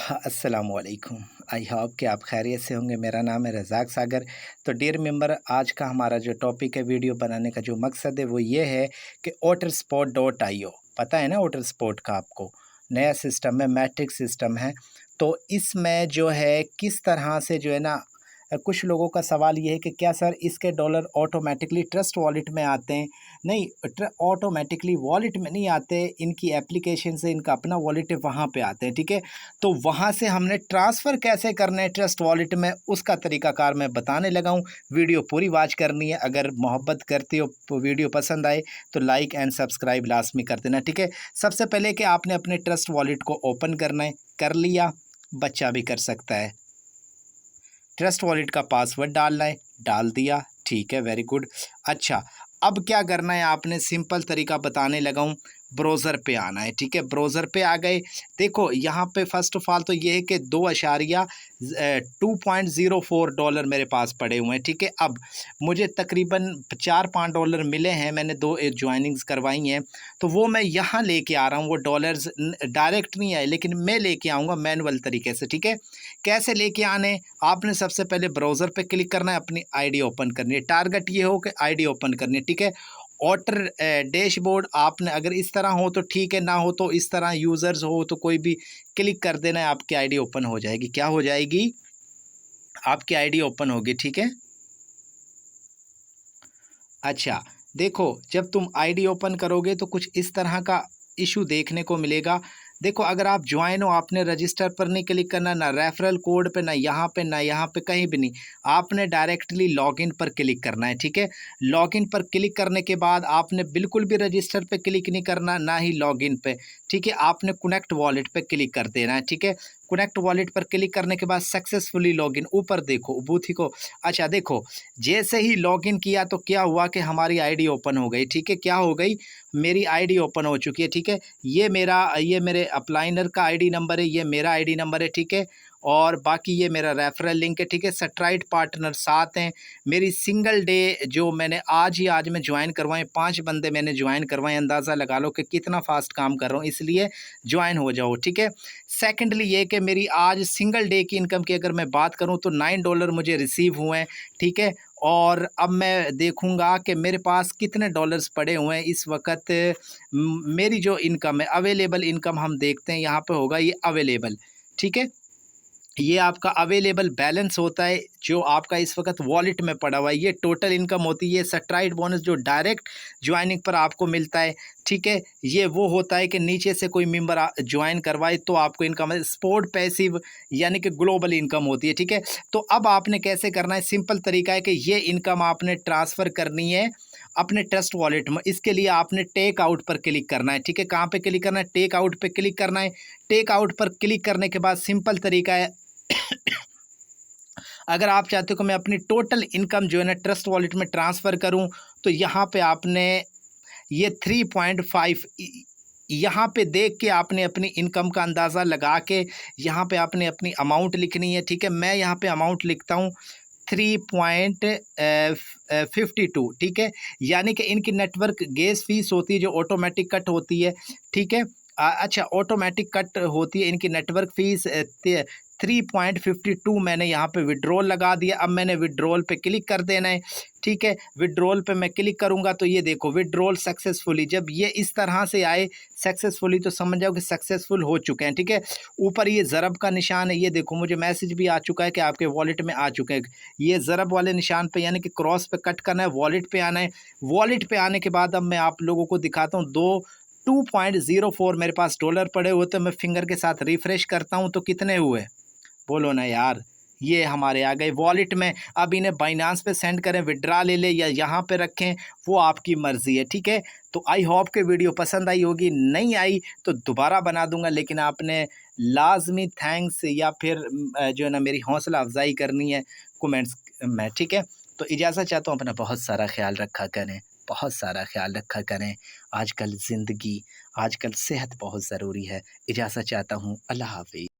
हाँ, अस्सलामुअलैकुम। I hope कि आप खैरियत से होंगे। मेरा नाम है रज़ाक सागर। तो डियर मेंबर, आज का हमारा जो टॉपिक है, वीडियो बनाने का जो मकसद है वो ये है कि waterspot.io, पता है ना वाटरस्पॉट का आपको? नया सिस्टम है, मैट्रिक सिस्टम है। तो इसमें जो है किस तरह से जो है ना, कुछ लोगों का सवाल ये है कि क्या सर इसके डॉलर ऑटोमेटिकली ट्रस्ट वॉलेट में आते हैं? नहीं, ऑटोमेटिकली वॉलेट में नहीं आते, इनकी एप्लीकेशन से इनका अपना वॉलेट है, वहाँ पे आते हैं, ठीक है। तो वहाँ से हमने ट्रांसफ़र कैसे करना है ट्रस्ट वॉलेट में, उसका तरीकाकार मैं बताने लगा हूँ। वीडियो पूरी वॉच करनी है। अगर मोहब्बत करते हो तो वीडियो पसंद आए तो लाइक एंड सब्सक्राइब लाजमी कर देना, ठीक है। सबसे पहले कि आपने अपने ट्रस्ट वॉलेट को ओपन करना है, कर लिया, बच्चा भी कर सकता है। ट्रस्ट वॉलेट का पासवर्ड डालना है, डाल दिया, ठीक है, वेरी गुड। अच्छा, अब क्या करना है, आपने सिंपल तरीका बताने लगा हूँ। ब्राउज़र पे आना है, ठीक है। ब्राउज़र पे आ गए। देखो यहाँ पे फ़र्स्ट ऑफ़ ऑल तो ये है कि 2.04 डॉलर मेरे पास पड़े हुए हैं, ठीक है। अब मुझे तकरीबन 4-5 डॉलर मिले हैं, मैंने 2 जॉइनिंग्स करवाई हैं, तो वो मैं यहाँ लेके आ रहा हूँ। वो डॉलर्स डायरेक्ट नहीं आए, लेकिन मैं लेके आऊँगा मैनुअल तरीके से, ठीक है। कैसे लेके आने? आपने सबसे पहले ब्राउज़र पे क्लिक करना है, अपनी आईडी ओपन करनी है। टारगेट ये हो कि आईडी ओपन करनी है, ठीक है। वाटर डैशबोर्ड आपने अगर इस तरह हो तो ठीक है, ना हो तो इस तरह यूज़र्स हो तो कोई भी क्लिक कर देना है, आपकी आईडी ओपन हो जाएगी। क्या हो जाएगी? आपकी आईडी ओपन होगी, ठीक है। अच्छा, देखो जब तुम आईडी ओपन करोगे तो कुछ इस तरह का इशू देखने को मिलेगा। देखो अगर आप ज्वाइन हो, आपने रजिस्टर पर नहीं क्लिक करना, ना रेफरल कोड पे, ना यहाँ पे, ना यहाँ पे, कहीं भी नहीं। आपने डायरेक्टली लॉगिन पर क्लिक करना है, ठीक है। लॉगिन पर क्लिक करने के बाद आपने बिल्कुल भी रजिस्टर पे क्लिक नहीं करना, ना ही लॉगिन पे, ठीक है। आपने कनेक्ट वॉलेट पे क्लिक कर देना है, ठीक है। कनेक्ट वॉलेट पर क्लिक करने के बाद सक्सेसफुली लॉगिन, ऊपर देखो बूथी को। अच्छा देखो, जैसे ही लॉगिन किया तो क्या हुआ कि हमारी आईडी ओपन हो गई, ठीक है। क्या हो गई? मेरी आईडी ओपन हो चुकी है, ठीक है। ये मेरे अपलाइनर का आईडी नंबर है, ये मेरा आईडी नंबर है, ठीक है। और बाकी ये मेरा रेफरल लिंक है, ठीक है। स्ट्राइड पार्टनर 7 हैं। मेरी सिंगल डे जो मैंने आज मैं ज्वाइन करवाएं, 5 बंदे मैंने ज्वाइन करवाएं। अंदाज़ा लगा लो कि कितना फास्ट काम कर रहा हूँ, इसलिए ज्वाइन हो जाओ, ठीक है। सेकेंडली ये कि मेरी आज सिंगल डे की इनकम की अगर मैं बात करूँ तो $9 मुझे रिसीव हुए हैं, ठीक है। और अब मैं देखूंगा कि मेरे पास कितने डॉलर्स पड़े हुए हैं इस वक्त। मेरी जो इनकम है, अवेलेबल इनकम हम देखते हैं, यहाँ पे होगा ये अवेलेबल, ठीक है। ये आपका अवेलेबल बैलेंस होता है जो आपका इस वक्त वॉलेट में पड़ा हुआ है। ये टोटल इनकम होती है। स्ट्राइड बोनस जो डायरेक्ट ज्वाइनिंग पर आपको मिलता है, ठीक है। ये वो होता है कि नीचे से कोई मेंबर ज्वाइन करवाए तो आपको इनकम है। स्पोर्ट पैसिव यानी कि ग्लोबल इनकम होती है, ठीक है। तो अब आपने कैसे करना है? सिंपल तरीका है कि ये इनकम आपने ट्रांसफ़र करनी है अपने ट्रस्ट वॉलेट में। इसके लिए आपने टेक आउट पर क्लिक करना है, ठीक है। कहाँ पे क्लिक करना है? टेक आउट पे क्लिक करना है। टेक आउट पर क्लिक करने के बाद सिंपल तरीका है, अगर आप चाहते हो कि मैं अपनी टोटल इनकम जो है ना ट्रस्ट वॉलेट में ट्रांसफ़र करूं, तो यहाँ पे आपने ये 3.5 यहाँ पे देख के आपने अपनी इनकम का अंदाज़ा लगा के यहाँ पे आपने अपनी अमाउंट लिखनी है, ठीक है। मैं यहाँ पे अमाउंट लिखता हूँ 3.52, ठीक है। यानी कि इनकी नेटवर्क गैस फीस होती है जो ऑटोमेटिक कट होती है, ठीक है। अच्छा, ऑटोमेटिक कट होती है इनकी नेटवर्क फीस। 3.52 मैंने यहाँ पे विड्रॉल लगा दिया। अब मैंने विड्रॉल पे क्लिक कर देना है, ठीक है। विड्रॉल पे मैं क्लिक करूँगा तो ये देखो विड्रॉल सक्सेसफुली, जब ये इस तरह से आए सक्सेसफुली तो समझ जाओ कि सक्सेसफुल हो चुके हैं, ठीक है। ऊपर ये ज़रब का निशान है, ये देखो मुझे मैसेज भी आ चुका है कि आपके वॉलेट में आ चुके हैं। ये ज़रब वाले निशान पे यानी कि क्रॉस पे कट करना है, वॉलेट पे आना है। वॉलेट पे आने के बाद अब मैं आप लोगों को दिखाता हूँ। 2.04 मेरे पास डॉलर पड़े हुए, तो मैं फिंगर के साथ रिफ्रेश करता हूँ तो कितने हुए बोलो ना यार। ये हमारे आ गए वॉलेट में। अब इन्हें बाइनांस पे सेंड करें, विड्रा ले ले या यहाँ पे रखें, वो आपकी मर्ज़ी है, ठीक है। तो आई होप कि वीडियो पसंद आई होगी। नहीं आई तो दोबारा बना दूंगा, लेकिन आपने लाजमी थैंक्स या फिर जो है ना मेरी हौसला अफजाई करनी है कमेंट्स में, ठीक है। तो इजाज़त चाहता हूँ, अपना बहुत सारा ख्याल रखा करें, बहुत सारा ख्याल रखा करें। आजकल ज़िंदगी, आजकल सेहत बहुत ज़रूरी है। इजाज़त चाहता हूँ, अल्लाह हाफ़िज़।